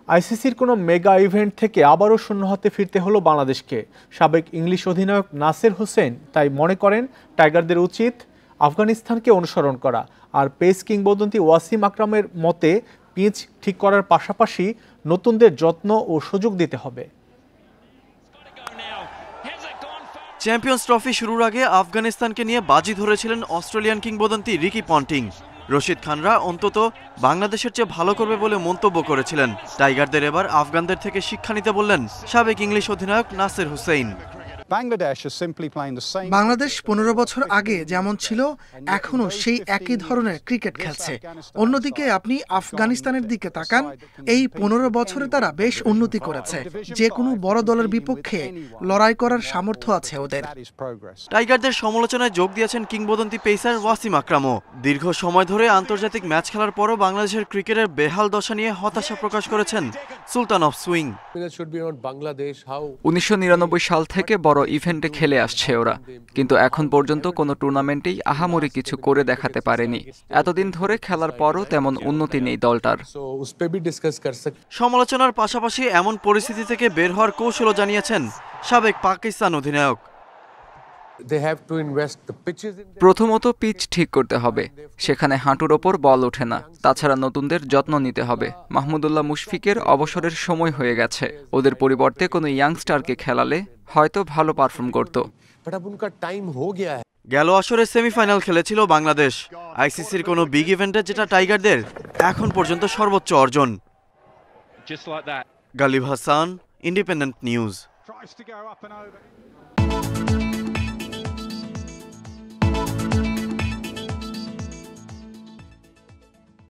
আইসিসির কোনো mega event থেকে আবারও শূন্য হাতে ফিরতে হলো বাংলাদেশকে। সাবেক ইংলিশ অধিনায়ক নাসের হোসেন তাই মনে করেন টাইগারদের উচিত আফগানিস্তানকে অনুসরণ করা। আর পেস কিংবদন্তি ওয়াসিম আকরামের মতে পিচ ঠিক করার পাশাপাশি নতুনদের যত্ন ও সুযোগ দিতে হবে। চ্যাম্পিয়ন্স ট্রফি শুরুর আগে আফগানিস্তানকে নিয়ে বাজি ধরেছিলেন অস্ট্রেলিয়ান কিংবদন্তি রিকি পন্টিং। রশিদ খানরা অন্তত বাংলাদেশের চেয়ে ভালো করবে বলে মন্তব্য করেছিলেন। টাইগারদের এবার আফগানদের থেকে শিক্ষা নিতে বললেন সাবেক ইংলিশ অধিনায়ক নাসের হুসেইন। বাংলাদেশ 15 বছর আগে যেমন ছিল এখনো সেই একই ধরনের ক্রিকেট খেলছে। অন্যদিকে আপনি আফগানিস্তানের দিকে তাকান, এই 15 বছরে তারা বেশ উন্নতি করেছে। যে কোনো বড় দলের বিপক্ষে লড়াই করার সামর্থ্য আছে ওদের। টাইগারদের সমালোচনায় যোগ দিয়েছেন কিংবদন্তি পেসার ওয়াসিম আকরামও। দীর্ঘ সময় ধরে আন্তর্জাতিক ম্যাচ খেলার পরও বাংলাদেশের ক্রিকেটের বেহাল দশা নিয়ে হতাশা প্রকাশ করেছেন সুলতান অফ সুইং। 1999 সাল থেকে বড় ইভেন্টে খেলে আসছে ওরা, কিন্তু এখন পর্যন্ত কোনো টুর্নামেন্টেই আহামরি কিছু করে দেখাতে পারেনি। এতদিন ধরে খেলার পরও তেমন উন্নতি নেই দলটার। সমালোচনার পাশাপাশি এমন পরিস্থিতি থেকে বের হওয়ার কৌশলও জানিয়েছেন সাবেক পাকিস্তান অধিনায়ক। প্রথমত পিচ ঠিক করতে হবে, সেখানে হাঁটুর ওপর বল ওঠে না। তাছাড়া নতুনদের যত্ন নিতে হবে। মাহমুদুল্লাহ মুশফিকের অবসরের সময় হয়ে গেছে, ওদের পরিবর্তে কোনো ইয়াংস্টারকে খেলালে হয়তো ভালো পারফর্ম করত। গেল আসরে সেমিফাইনাল খেলেছিল বাংলাদেশ। আইসিসির কোনো বিগ ইভেন্টে যেটা টাইগারদের এখন পর্যন্ত সর্বোচ্চ অর্জন। Ghalib Hasan, independent news.